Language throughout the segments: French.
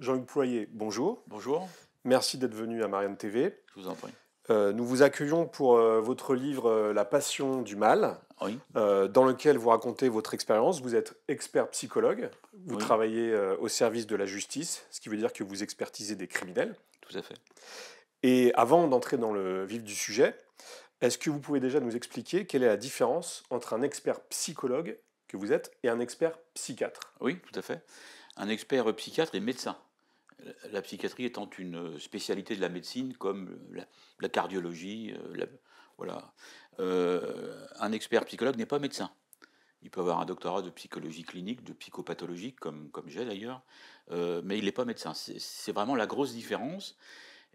Jean-Hugues Ployer, bonjour. Bonjour, Merci d'être venu à Marianne TV. je vous en prie. Nous vous accueillons pour votre livre La passion du mal, Oui, dans lequel vous racontez votre expérience. Vous êtes expert psychologue, vous oui, travaillez au service de la justice, ce qui veut dire que vous expertisez des criminels. tout à fait. Et avant d'entrer dans le vif du sujet, est-ce que vous pouvez déjà nous expliquer quelle est la différence entre un expert psychologue que vous êtes et un expert psychiatre? Oui, tout à fait. Un expert psychiatre et médecin. La psychiatrie étant une spécialité de la médecine comme la cardiologie, voilà. Un expert psychologue n'est pas médecin. Il peut avoir un doctorat de psychologie clinique, de psychopathologie, comme j'ai d'ailleurs, mais il n'est pas médecin. C'est vraiment la grosse différence.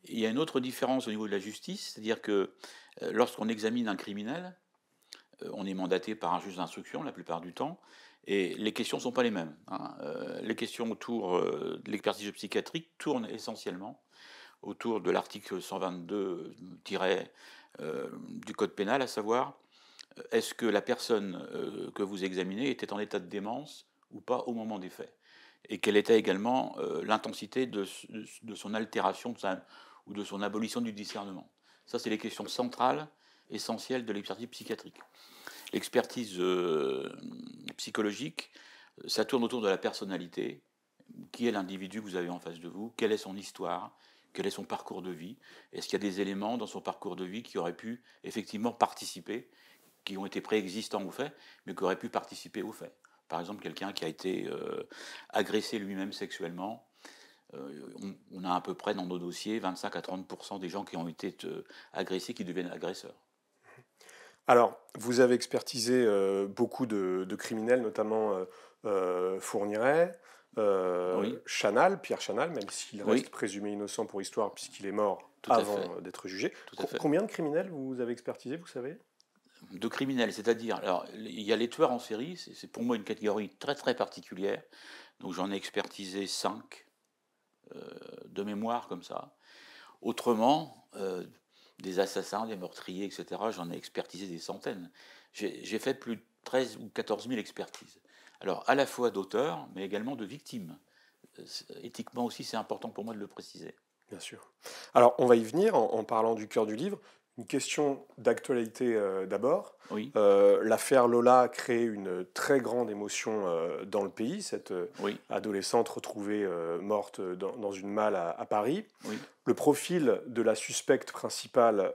Il y a une autre différence au niveau de la justice, c'est-à-dire que lorsqu'on examine un criminel, on est mandaté par un juge d'instruction la plupart du temps, et les questions ne sont pas les mêmes, hein. Les questions autour de l'expertise psychiatrique tournent essentiellement autour de l'article 122 du Code pénal, à savoir, est-ce que la personne que vous examinez était en état de démence ou pas au moment des faits? Et quelle était également l'intensité de son altération ou de son abolition du discernement? Ça, c'est les questions centrales, essentielles de l'expertise psychiatrique. L'expertise psychologique, ça tourne autour de la personnalité. Qui est l'individu que vous avez en face de vous? Quelle est son histoire? Quel est son parcours de vie? Est-ce qu'il y a des éléments dans son parcours de vie qui auraient pu effectivement participer, qui ont été préexistants aux faits, mais qui auraient pu participer aux faits? Par exemple, quelqu'un qui a été agressé lui-même sexuellement. On a à peu près dans nos dossiers 25 à 30% des gens qui ont été agressés qui deviennent agresseurs. Alors, vous avez expertisé beaucoup de criminels, notamment Fourniret, Oui, Chanal, Pierre Chanal, même s'il reste oui, présumé innocent pour histoire puisqu'il est mort tout à fait, avant d'être jugé. tout à fait. Combien de criminels vous avez expertisé, vous savez? De criminels, c'est-à-dire, alors, il y a les tueurs en série, c'est pour moi une catégorie très très particulière, donc j'en ai expertisé 5 de mémoire comme ça. Autrement, des assassins, des meurtriers, etc., j'en ai expertisé des centaines. J'ai fait plus de 13 ou 14 000 expertises. Alors, à la fois d'auteurs, mais également de victimes. Éthiquement aussi, c'est important pour moi de le préciser. Bien sûr. Alors, on va y venir en parlant du cœur du livre. Une question d'actualité d'abord. Oui, L'affaire Lola a créé une très grande émotion dans le pays, cette oui, adolescente retrouvée morte dans une malle à Paris. oui, Le profil de la suspecte principale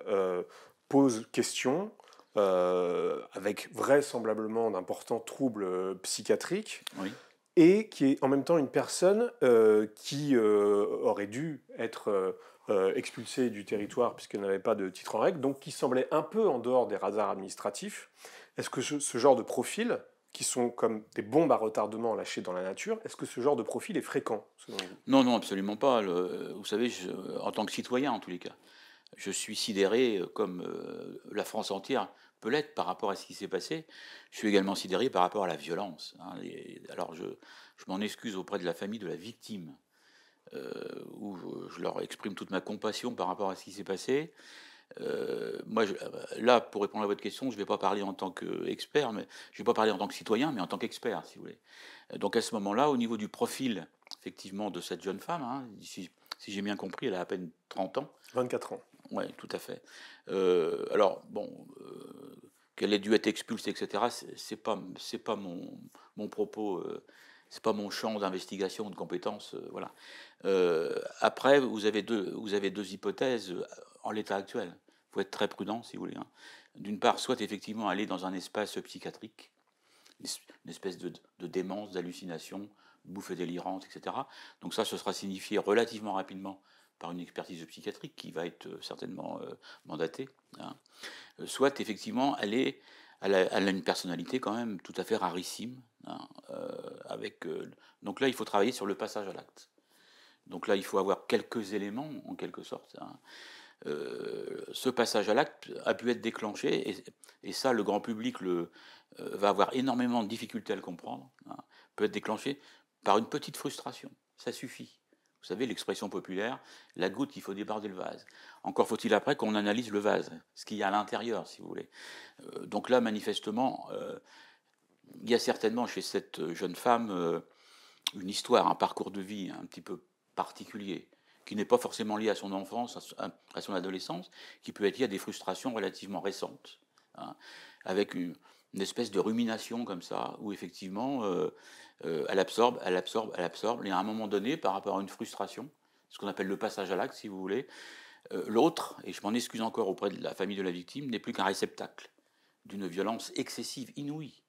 pose question, avec vraisemblablement d'importants troubles psychiatriques, oui, et qui est en même temps une personne qui aurait dû être expulsée du territoire puisqu'elle n'avait pas de titre en règle, donc qui semblait un peu en dehors des radars administratifs. Est-ce que ce genre de profils, qui sont comme des bombes à retardement lâchées dans la nature, est-ce que ce genre de profil est fréquent, selon vous? non, non, absolument pas. Vous savez, en tant que citoyen, en tous les cas, je suis sidéré, comme la France entière peut l'être par rapport à ce qui s'est passé. Je suis également sidéré par rapport à la violence, hein. Alors, je m'en excuse auprès de la famille de la victime, où je leur exprime toute ma compassion par rapport à ce qui s'est passé. Moi, là, pour répondre à votre question, je ne vais pas parler en tant qu'expert, mais je vais pas parler en tant que citoyen, mais en tant qu'expert, si vous voulez. Donc, à ce moment-là, au niveau du profil, effectivement, de cette jeune femme, hein, si j'ai bien compris, elle a à peine 30 ans. 24 ans. Ouais, tout à fait. Alors bon, qu'elle ait dû être expulsée et cetera, c'est pas mon propos, c'est pas mon champ d'investigation ou de compétence, voilà. Après vous avez deux hypothèses, en l'état actuel. Il faut être très prudent si vous voulez, hein. D'une part, soit effectivement aller dans un espace psychiatrique, une espèce de démence, d'hallucination, bouffée délirante, etc. Donc ça, ce sera signifié relativement rapidement par une expertise psychiatrique qui va être certainement mandatée, hein. Soit effectivement, elle a une personnalité quand même tout à fait rarissime, hein, donc là, il faut travailler sur le passage à l'acte. Donc là, il faut avoir quelques éléments, en quelque sorte, hein. Ce passage à l'acte a pu être déclenché, et ça, le grand public va avoir énormément de difficultés à le comprendre, hein, peut être déclenché par une petite frustration. Ça suffit. Vous savez, l'expression populaire, la goutte, il faut déborder le vase. Encore faut-il après qu'on analyse le vase, ce qu'il y a à l'intérieur, si vous voulez. Donc là, manifestement, il y a certainement chez cette jeune femme une histoire, un parcours de vie un petit peu particulier, qui n'est pas forcément lié à son enfance, à son adolescence, qui peut être lié à des frustrations relativement récentes, hein, avec une espèce de rumination comme ça, où effectivement, elle absorbe, elle absorbe, elle absorbe, et à un moment donné, par rapport à une frustration, ce qu'on appelle le passage à l'acte, si vous voulez, l'autre, et je m'en excuse encore auprès de la famille de la victime, n'est plus qu'un réceptacle d'une violence excessive, inouïe,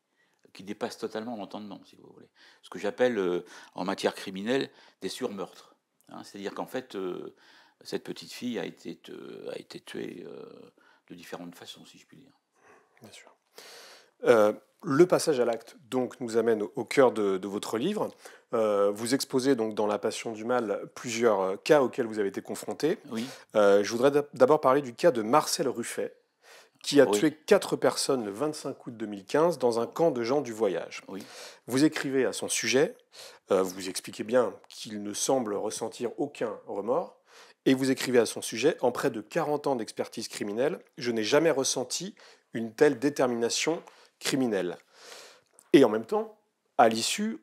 qui dépasse totalement l'entendement, si vous voulez. Ce que j'appelle, en matière criminelle, des surmeurtres. Hein, c'est-à-dire qu'en fait, cette petite fille a été tuée de différentes façons, si je puis dire. Bien sûr. Le passage à l'acte donc nous amène au cœur de votre livre. Vous exposez donc dans La Passion du mal plusieurs cas auxquels vous avez été confrontés. Oui, Je voudrais d'abord parler du cas de Marcel Ruffet, qui a oui, tué 4 personnes le 25 août 2015 dans un camp de gens du voyage. oui, Vous écrivez à son sujet, vous expliquez bien qu'il ne semble ressentir aucun remords, et vous écrivez à son sujet, en près de 40 ans d'expertise criminelle, je n'ai jamais ressenti une telle détermination criminelle. Et en même temps, à l'issue,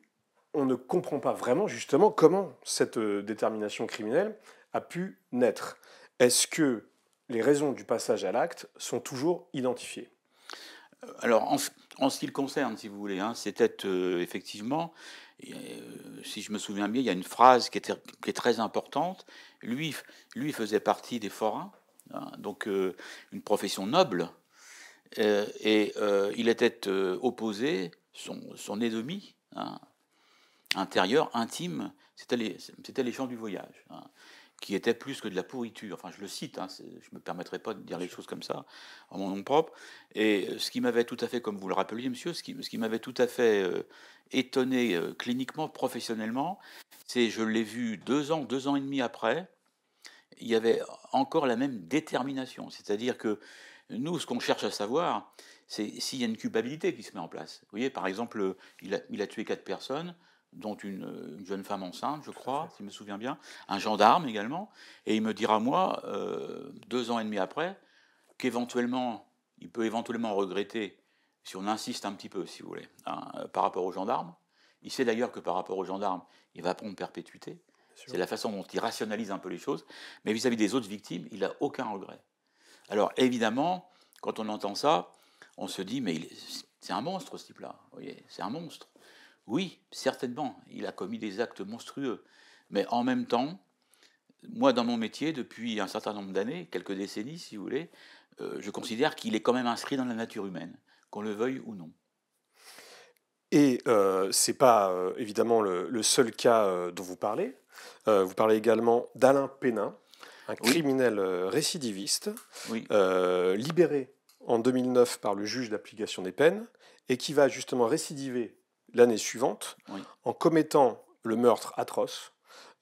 on ne comprend pas vraiment justement comment cette détermination criminelle a pu naître. Est-ce que les raisons du passage à l'acte sont toujours identifiées? Alors, en ce qui le concerne, si vous voulez, hein, c'était effectivement, si je me souviens bien, il y a une phrase qui est très importante. Lui faisait partie des forains, hein, donc une profession noble, et il était opposé, son ennemi, hein, intérieur, intime, c'était les gens du voyage, hein, qui étaient plus que de la pourriture. Enfin, je le cite, hein, je ne me permettrai pas de dire les choses comme ça en mon nom propre. Et ce qui m'avait tout à fait, comme vous le rappeliez, monsieur, ce qui m'avait tout à fait étonné cliniquement, professionnellement, c'est, je l'ai vu 2 ans et demi après, il y avait encore la même détermination. C'est-à-dire que nous, ce qu'on cherche à savoir, c'est s'il y a une culpabilité qui se met en place. Vous voyez, par exemple, il a tué 4 personnes, dont une jeune femme enceinte, je crois, si je me souviens bien, un gendarme également, et il me dira, moi, 2 ans et demi après, qu'éventuellement, il peut éventuellement regretter, si on insiste un petit peu, si vous voulez, hein, par rapport aux gendarmes. Il sait d'ailleurs que par rapport aux gendarmes, il va prendre perpétuité. C'est la façon dont il rationalise un peu les choses. Mais vis-à-vis des autres victimes, il n'a aucun regret. Alors évidemment, quand on entend ça, on se dit, mais c'est un monstre ce type-là. Vous voyez, c'est un monstre. Oui, certainement, il a commis des actes monstrueux. Mais en même temps, moi, dans mon métier, depuis un certain nombre d'années, quelques décennies, si vous voulez, je considère qu'il est quand même inscrit dans la nature humaine, qu'on le veuille ou non. Et ce n'est pas évidemment le seul cas dont vous parlez. Vous parlez également d'Alain Pénin, un Oui, criminel récidiviste, oui, libéré en 2009 par le juge d'application des peines, et qui va justement récidiver l'année suivante oui, en commettant le meurtre atroce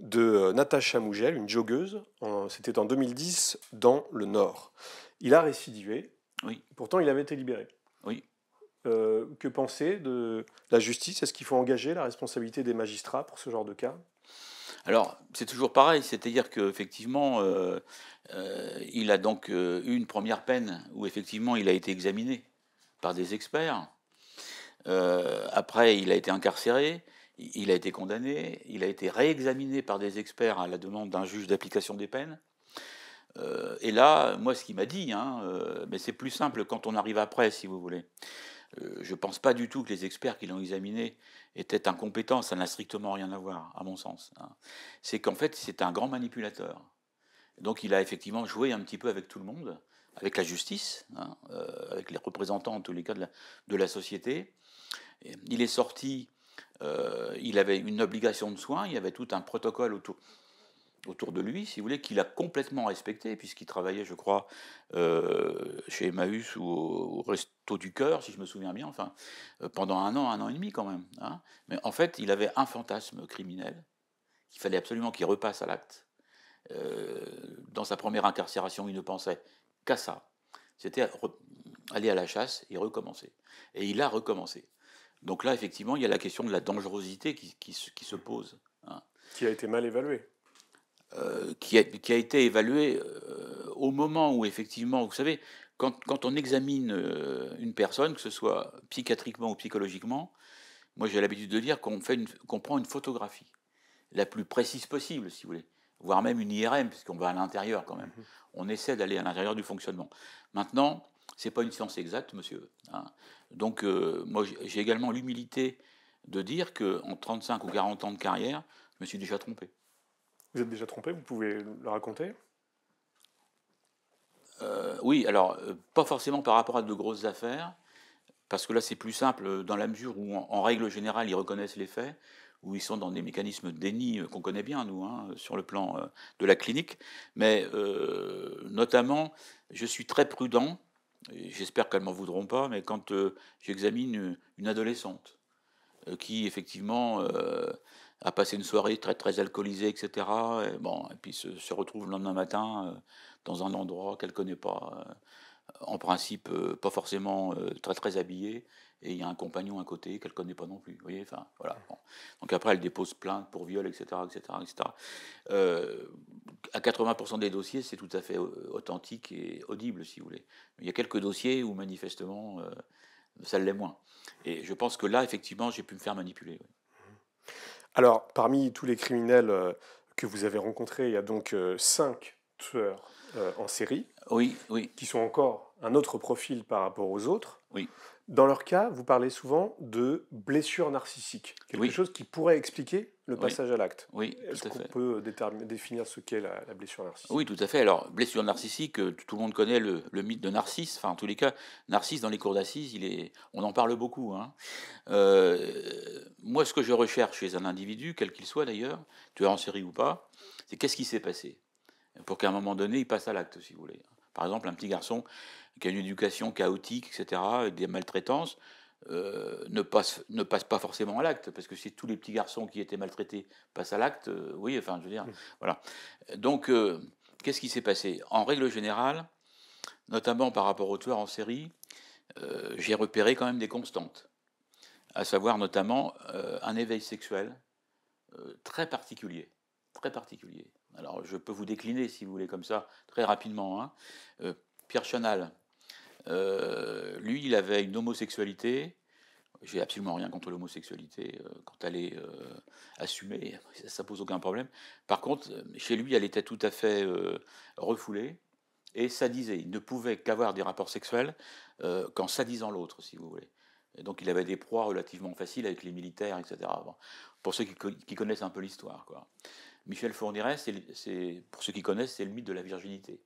de Natacha Mougel, une joggeuse. C'était en 2010 dans le Nord. Il a récidivé, oui, pourtant il avait été libéré. oui. Que penser de la justice? Est-ce qu'il faut engager la responsabilité des magistrats pour ce genre de cas? Alors, c'est toujours pareil, c'est-à-dire qu'effectivement, il a donc eu une première peine où effectivement il a été examiné par des experts. Après, il a été incarcéré, il a été condamné, il a été réexaminé par des experts à la demande d'un juge d'application des peines. Et là, moi, ce qu'il m'a dit, hein, mais c'est plus simple quand on arrive après, si vous voulez. Je ne pense pas du tout que les experts qui l'ont examiné étaient incompétents, ça n'a strictement rien à voir, à mon sens, hein. C'est qu'en fait, c'est un grand manipulateur. Donc il a effectivement joué un petit peu avec tout le monde, avec la justice, hein, avec les représentants, en tous les cas, de la société. Et il est sorti, il avait une obligation de soins, il y avait tout un protocole autour de lui, si vous voulez, qu'il a complètement respecté, puisqu'il travaillait, je crois, chez Emmaüs ou au Resto du Cœur, si je me souviens bien, enfin, pendant un an et demi quand même, hein. Mais en fait, il avait un fantasme criminel, qu'il fallait absolument qu'il repasse à l'acte. Euh, dans sa première incarcération, il ne pensait qu'à ça. C'était aller à la chasse et recommencer. Et il a recommencé. Donc là, effectivement, il y a la question de la dangerosité qui se pose, hein. Qui a été mal évalué. Qui a été évalué au moment où, effectivement, vous savez, quand on examine une personne, que ce soit psychiatriquement ou psychologiquement, moi j'ai l'habitude de dire qu'on prend une photographie. la plus précise possible, si vous voulez, voire même une IRM, puisqu'on va à l'intérieur quand même. On essaie d'aller à l'intérieur du fonctionnement. Maintenant, c'est pas une science exacte, monsieur, hein. Donc, moi, j'ai également l'humilité de dire qu'en 35 ou 40 ans de carrière, je me suis déjà trompé. Vous êtes déjà trompé, vous pouvez le raconter? Oui, alors, pas forcément par rapport à de grosses affaires, parce que là, c'est plus simple dans la mesure où, en règle générale, ils reconnaissent les faits, où ils sont dans des mécanismes de déni qu'on connaît bien, nous, hein, sur le plan de la clinique. Mais notamment, je suis très prudent, et j'espère qu'elles ne m'en voudront pas, mais quand j'examine une adolescente qui, effectivement, a passé une soirée très, très alcoolisée, etc., et, bon, et puis se retrouve le lendemain matin dans un endroit qu'elle ne connaît pas. En principe, pas forcément très très habillée, et il y a un compagnon à côté qu'elle ne connaît pas non plus. Vous voyez, enfin, voilà. Bon. Donc après, elle dépose plainte pour viol, etc., etc., etc. À 80% des dossiers, c'est tout à fait authentique et audible, si vous voulez. Il y a quelques dossiers où manifestement, ça l'est moins. Et je pense que là, effectivement, j'ai pu me faire manipuler. Oui. Alors, parmi tous les criminels que vous avez rencontrés, il y a donc 5 tueurs en série, Oui, oui, qui sont encore un autre profil par rapport aux autres. oui, Dans leur cas, vous parlez souvent de blessure narcissique, quelque oui, chose qui pourrait expliquer le oui, passage à l'acte. oui, tout Est-ce à qu'on fait. peut définir ce qu'est la blessure Oui, narcissique? tout à fait. Alors, blessure narcissique, tout le monde connaît le mythe de Narcisse. Enfin, en tous les cas, Narcisse, dans les cours d'assises, on en parle beaucoup, hein. Moi, ce que je recherche chez un individu, quel qu'il soit d'ailleurs, tueur en série ou pas, c'est qu'est-ce qui s'est passé pour qu'à un moment donné, il passe à l'acte, si vous voulez. Par exemple, un petit garçon qui a une éducation chaotique, etc., et des maltraitances, ne passe pas forcément à l'acte, parce que si tous les petits garçons qui étaient maltraités passent à l'acte, oui, enfin, je veux dire, voilà. Donc, qu'est-ce qui s'est passé? En règle générale, notamment par rapport aux tueurs en série, j'ai repéré quand même des constantes, à savoir notamment un éveil sexuel très particulier, très particulier. Alors, je peux vous décliner, si vous voulez, comme ça, très rapidement, hein. Euh, Pierre Chanal, lui, il avait une homosexualité. J'ai absolument rien contre l'homosexualité quand elle est assumée, ça pose aucun problème. Par contre, chez lui, elle était tout à fait refoulée et sadisée. Il ne pouvait qu'avoir des rapports sexuels qu'en sadisant l'autre, si vous voulez. Et donc, il avait des proies relativement faciles avec les militaires, etc. Bon, pour ceux qui connaissent un peu l'histoire, quoi. Michel Fourniret, pour ceux qui connaissent, c'est le mythe de la virginité.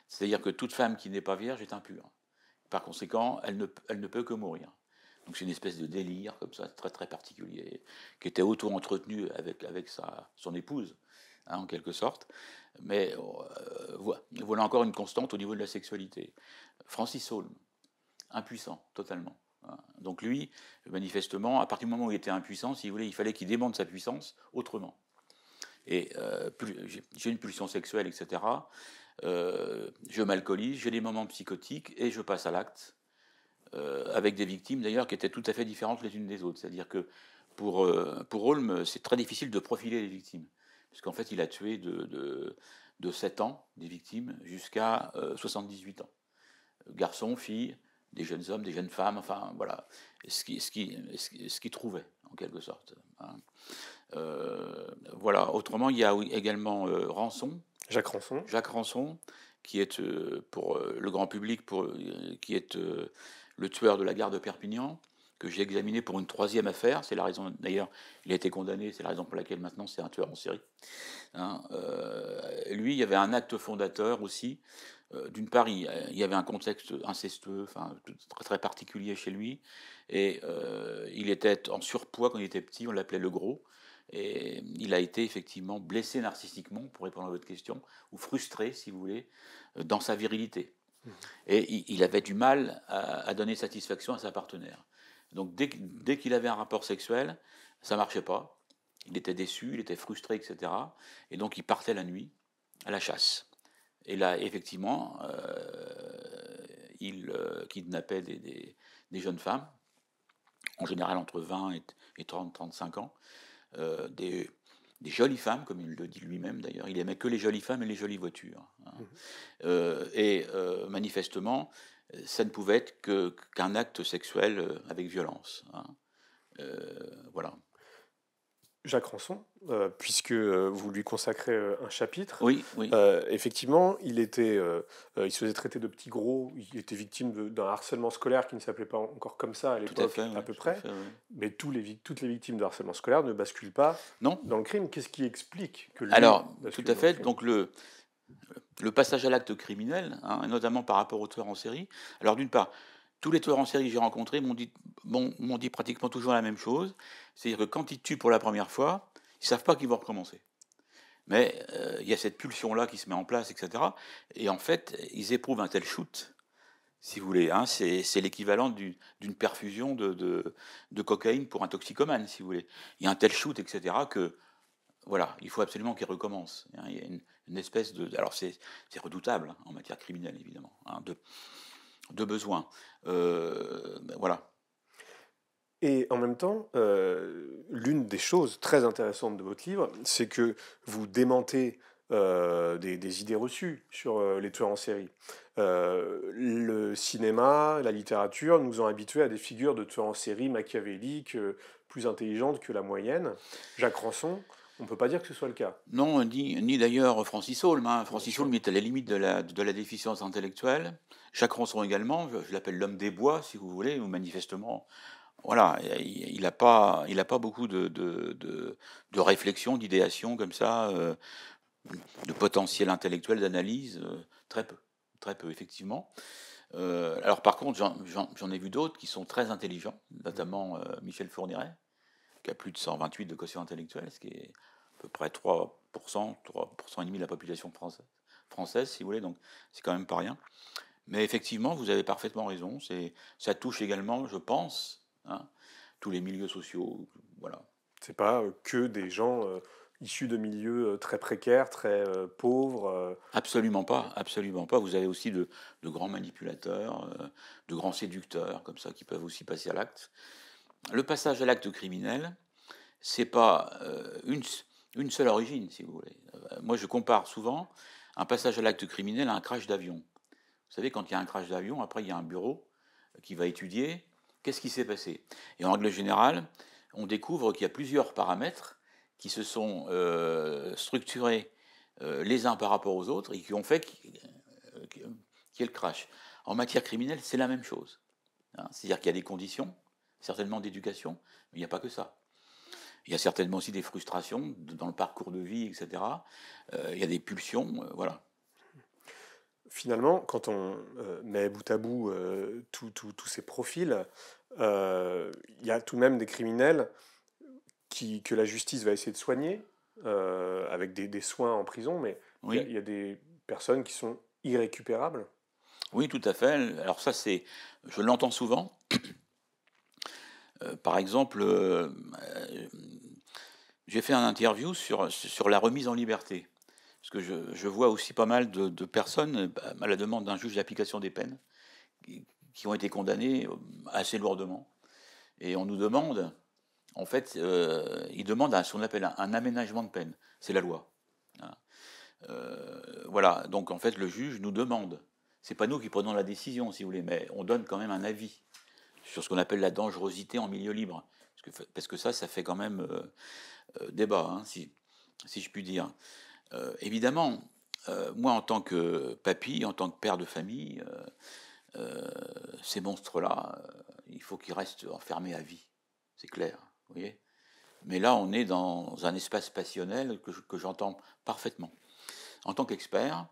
C'est-à-dire que toute femme qui n'est pas vierge est impure. Par conséquent, elle ne peut que mourir. Donc c'est une espèce de délire comme ça, très très particulier, qui était auto-entretenu avec son épouse, hein, en quelque sorte. Mais voilà encore une constante au niveau de la sexualité. Francis Holm, impuissant, totalement, hein. Donc lui, manifestement, à partir du moment où il était impuissant, si vous voulez, il fallait qu'il démontre sa puissance autrement. Et j'ai une pulsion sexuelle, etc. Je m'alcoolise, j'ai des moments psychotiques et je passe à l'acte, avec des victimes d'ailleurs qui étaient tout à fait différentes les unes des autres. C'est-à-dire que pour Holm, c'est très difficile de profiler les victimes, puisqu'en fait il a tué de 7 ans des victimes jusqu'à 78 ans. Garçons, filles, des jeunes hommes, des jeunes femmes, enfin voilà, ce qui trouvait en quelque sorte, hein. Voilà. Autrement, il y a également Rançon, Jacques Rançon. Jacques Rançon, qui est pour le grand public, qui est le tueur de la gare de Perpignan, que j'ai examiné pour une troisième affaire. C'est la raison, d'ailleurs, il a été condamné, c'est la raison pour laquelle maintenant c'est un tueur en série, hein. Lui, il y avait un acte fondateur aussi. D'une part, il y avait un contexte incestueux, enfin, très, très particulier chez lui, et il était en surpoids quand il était petit, on l'appelait le gros, et il a été effectivement blessé narcissiquement, pour répondre à votre question, ou frustré, si vous voulez, dans sa virilité. Et il avait du mal à donner satisfaction à sa partenaire. Donc dès qu'il avait un rapport sexuel, ça marchait pas. Il était déçu, il était frustré, etc. Et donc il partait la nuit à la chasse. Et là, effectivement, il kidnappait des jeunes femmes, en général entre 20 et 30, 35 ans, des jolies femmes, comme il le dit lui-même d'ailleurs. Il aimait que les jolies femmes et les jolies voitures, hein. Manifestement, ça ne pouvait être qu'un acte sexuel avec violence, hein. Voilà. Jacques Ranson, puisque vous lui consacrez un chapitre. Oui, oui, Effectivement, il se faisait traiter de petit gros, il était victime d'un harcèlement scolaire qui ne s'appelait pas encore comme ça à tout à l'époque, fait, à oui, peu tout à près, fait, oui. mais toutes les victimes de harcèlement scolaire ne basculent pas Non? dans le crime. Qu'est-ce qui explique que lui Alors, tout bascule à dans le fait. crime? Donc le passage à l'acte criminel, hein, notamment par rapport aux tueurs en série. Alors d'une part, tous les tueurs en série que j'ai rencontrés m'ont dit pratiquement toujours la même chose, c'est-à-dire que quand ils tuent pour la première fois, ils savent pas qu'ils vont recommencer. Mais il y a cette pulsion-là qui se met en place, etc. Et en fait, ils éprouvent un tel shoot, si vous voulez, hein, c'est l'équivalent d'une perfusion de cocaïne pour un toxicomane, si vous voulez. Il y a un tel shoot, etc., que voilà, il faut absolument qu'ils recommencent, hein. Il y a une espèce de... Alors c'est redoutable, hein, en matière criminelle, évidemment, hein, de besoin. Ben voilà. Et en même temps, l'une des choses très intéressantes de votre livre, c'est que vous démentez des idées reçues sur les tueurs en série. Le cinéma, la littérature nous ont habitués à des figures de tueurs en série machiavéliques, plus intelligentes que la moyenne. Jacques Ranson, on ne peut pas dire que ce soit le cas, Non, ni d'ailleurs Francis Holm, hein. bien Francis sûr. Holm est à la limite de la déficience intellectuelle. Jacques Ranson également, je l'appelle l'homme des bois, si vous voulez, ou manifestement, voilà, il a pas beaucoup de réflexion, d'idéation comme ça, de potentiel intellectuel, d'analyse, très peu, effectivement. Alors par contre, j'en ai vu d'autres qui sont très intelligents, notamment Michel Fourniret, qui a plus de 128 de quotient intellectuel, ce qui est à peu près 3% et demi de la population française, si vous voulez, donc c'est quand même pas rien. Mais effectivement, vous avez parfaitement raison, ça touche également, je pense, hein, tous les milieux sociaux, voilà. C'est pas que des gens issus de milieux très précaires, très pauvres. Absolument pas, absolument pas. Vous avez aussi de grands manipulateurs, de grands séducteurs, comme ça, qui peuvent aussi passer à l'acte. Le passage à l'acte criminel, c'est pas une seule origine, si vous voulez. Moi, je compare souvent un passage à l'acte criminel à un crash d'avion. Vous savez, quand il y a un crash d'avion, après, il y a un bureau qui va étudier qu'est-ce qui s'est passé. Et en règle générale, on découvre qu'il y a plusieurs paramètres qui se sont structurés les uns par rapport aux autres et qui ont fait qu'il y ait le crash. En matière criminelle, c'est la même chose, hein. C'est-à-dire qu'il y a des conditions, certainement d'éducation, mais il n'y a pas que ça. Il y a certainement aussi des frustrations dans le parcours de vie, etc. Il y a des pulsions, voilà. Finalement, quand on met bout à bout tous ces profils, il y a tout de même des criminels que la justice va essayer de soigner avec des soins en prison, mais il Oui, y a des personnes qui sont irrécupérables. oui, tout à fait. Alors ça, je l'entends souvent. Par exemple, j'ai fait un interview sur la remise en liberté. Parce que je vois aussi pas mal de personnes, à la demande d'un juge d'application des peines, qui ont été condamnées assez lourdement. Et on nous demande, en fait, ils demandent ce qu'on appelle un aménagement de peine. C'est la loi, hein. Voilà, donc en fait, le juge nous demande. C'est pas nous qui prenons la décision, si vous voulez, mais on donne quand même un avis sur ce qu'on appelle la dangerosité en milieu libre. Parce que ça fait quand même débat, hein, si je puis dire. Évidemment, moi, en tant que papy, en tant que père de famille, ces monstres-là, il faut qu'ils restent enfermés à vie. C'est clair, vous voyez. Mais là, on est dans un espace passionnel que j'entends parfaitement. En tant qu'expert,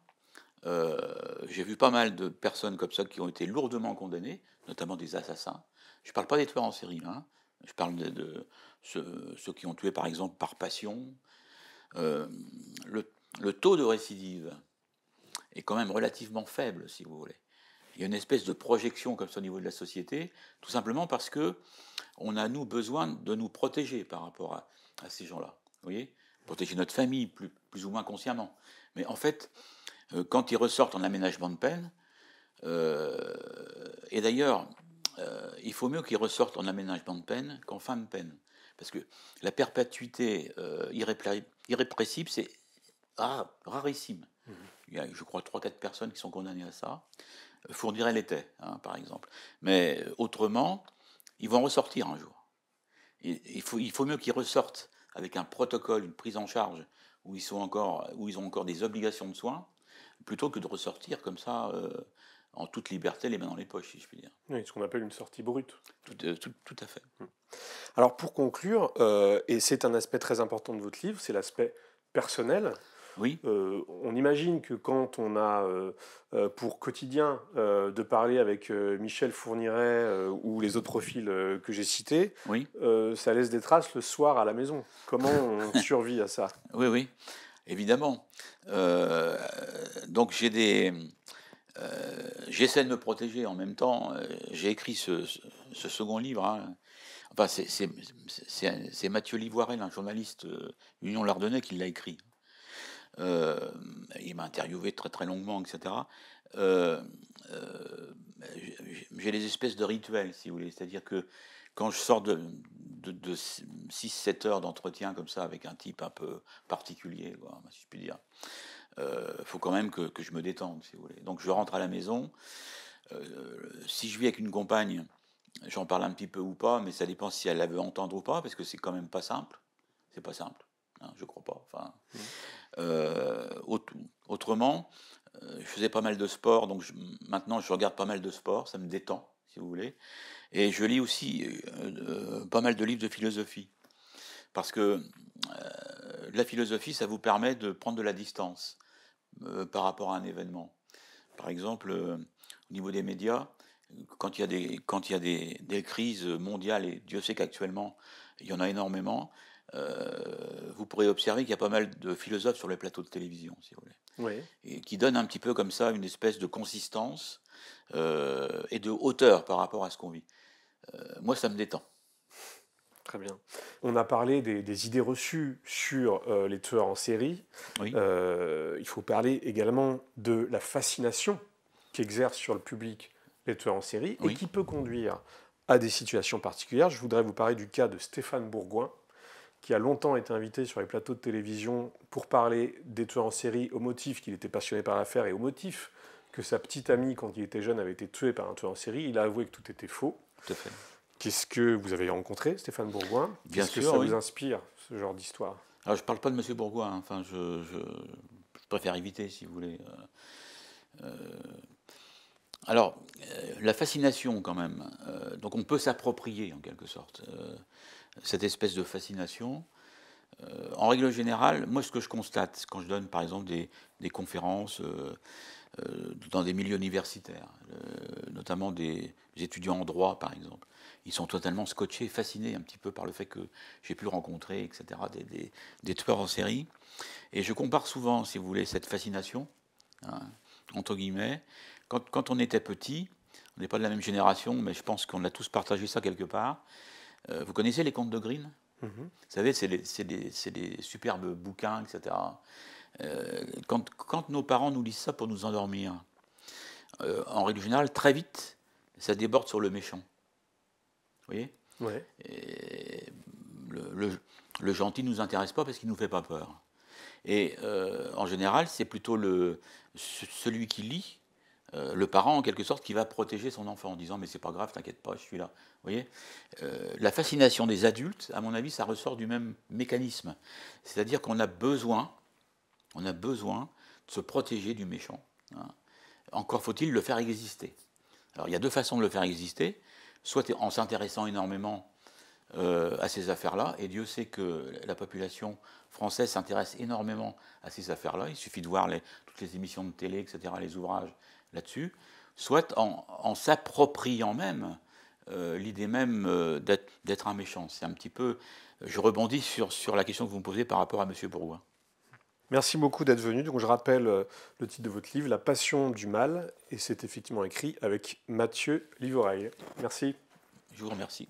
j'ai vu pas mal de personnes comme ça qui ont été lourdement condamnées, notamment des assassins. Je ne parle pas des tueurs en série, hein. Je parle de ceux qui ont tué, par exemple, par passion. Euh, le taux de récidive est quand même relativement faible, si vous voulez. Il y a une espèce de projection comme ça au niveau de la société, tout simplement parce que on a, nous, besoin de nous protéger par rapport à ces gens-là. Vous voyez, protéger notre famille, plus ou moins consciemment. Mais en fait, quand ils ressortent en aménagement de peine, et d'ailleurs, il faut mieux qu'ils ressortent en aménagement de peine qu'en fin de peine. Parce que la perpétuité irrépressible, c'est rarissime. Il y a, je crois, 3-4 personnes qui sont condamnées à ça. Fourniret l'était, hein, par exemple. Mais autrement, ils vont ressortir un jour. Il faut mieux qu'ils ressortent avec un protocole, une prise en charge, où ils ont encore des obligations de soins, plutôt que de ressortir comme ça, en toute liberté, les mains dans les poches, si je puis dire. Oui, ce qu'on appelle une sortie brute. Tout à fait. Alors pour conclure, et c'est un aspect très important de votre livre, c'est l'aspect personnel. Oui, On imagine que quand on a pour quotidien de parler avec Michel Fourniret ou les autres profils que j'ai cités, oui, ça laisse des traces le soir à la maison. Comment on survit à ça? oui, oui, évidemment. Donc j'essaie de me protéger en même temps. J'ai écrit ce second livre, hein. Enfin, c'est Mathieu Livoirel, un journaliste Union Lardonnais, qui l'a écrit. Il m'a interviewé très très longuement, etc. Euh, euh, j'ai des espèces de rituels, si vous voulez. C'est-à-dire que quand je sors de 6-7 heures d'entretien comme ça avec un type un peu particulier, quoi, si je puis dire, faut quand même que je me détende, si vous voulez. Donc je rentre à la maison. Si je vis avec une compagne, j'en parle un petit peu ou pas, mais ça dépend si elle la veut entendre ou pas, parce que c'est quand même pas simple. C'est pas simple, hein, je crois pas. Enfin, autrement, je faisais pas mal de sport, donc maintenant je regarde pas mal de sport, ça me détend, si vous voulez. Et je lis aussi pas mal de livres de philosophie, parce que la philosophie, ça vous permet de prendre de la distance par rapport à un événement. Par exemple, au niveau des médias, quand il y a des crises mondiales, et Dieu sait qu'actuellement, il y en a énormément, vous pourrez observer qu'il y a pas mal de philosophes sur les plateaux de télévision, si vous voulez, Oui, et qui donnent un petit peu comme ça une espèce de consistance et de hauteur par rapport à ce qu'on vit. Moi, ça me détend. très bien. On a parlé des idées reçues sur les tueurs en série. Oui, Il faut parler également de la fascination qu'exercent sur le public les tueurs en série et oui, qui peut conduire à des situations particulières. Je voudrais vous parler du cas de Stéphane Bourgoin, qui a longtemps été invité sur les plateaux de télévision pour parler des tueurs en série au motif qu'il était passionné par l'affaire et au motif que sa petite amie, quand il était jeune, avait été tuée par un tueur en série. Il a avoué que tout était faux. tout à fait. Qu'est-ce que vous avez rencontré, Stéphane Bourgoin? Bien Qu'est-ce que sûr, ça oui. vous inspire, ce genre d'histoire? Alors, je parle pas de Monsieur Bourgois, hein. Enfin, je préfère éviter, si vous voulez. Alors, la fascination, quand même. Donc, on peut s'approprier, en quelque sorte, cette espèce de fascination. En règle générale, moi, ce que je constate quand je donne, par exemple, des conférences dans des milieux universitaires, notamment des étudiants en droit, par exemple, ils sont totalement scotchés, fascinés un petit peu par le fait que j'ai pu rencontrer, etc., des tueurs en série. Et je compare souvent, si vous voulez, cette fascination, hein, entre guillemets, quand on était petit, on n'est pas de la même génération, mais je pense qu'on a tous partagé ça quelque part. Vous connaissez les contes de Green? Mhm. Vous savez, c'est des superbes bouquins, etc. Quand nos parents nous lisent ça pour nous endormir, en règle générale, très vite, ça déborde sur le méchant. Vous voyez? Ouais. Et le gentil ne nous intéresse pas parce qu'il ne nous fait pas peur. Et en général, c'est plutôt celui qui lit, le parent en quelque sorte, qui va protéger son enfant en disant mais c'est pas grave, t'inquiète pas, je suis là. Vous voyez, la fascination des adultes, à mon avis, ça ressort du même mécanisme. C'est-à-dire qu'on a besoin de se protéger du méchant, hein. Encore faut-il le faire exister. Alors il y a deux façons de le faire exister, soit en s'intéressant énormément à ces affaires-là, et Dieu sait que la population française s'intéresse énormément à ces affaires-là, il suffit de voir toutes les émissions de télé, etc., les ouvrages là-dessus, soit en s'appropriant même l'idée même d'être un méchant. C'est un petit peu, je rebondis sur la question que vous me posez par rapport à M. Bourgoin. Merci beaucoup d'être venu. Donc, je rappelle le titre de votre livre, La passion du mal, et c'est effectivement écrit avec Mathieu Livoreil. Merci. Je vous remercie.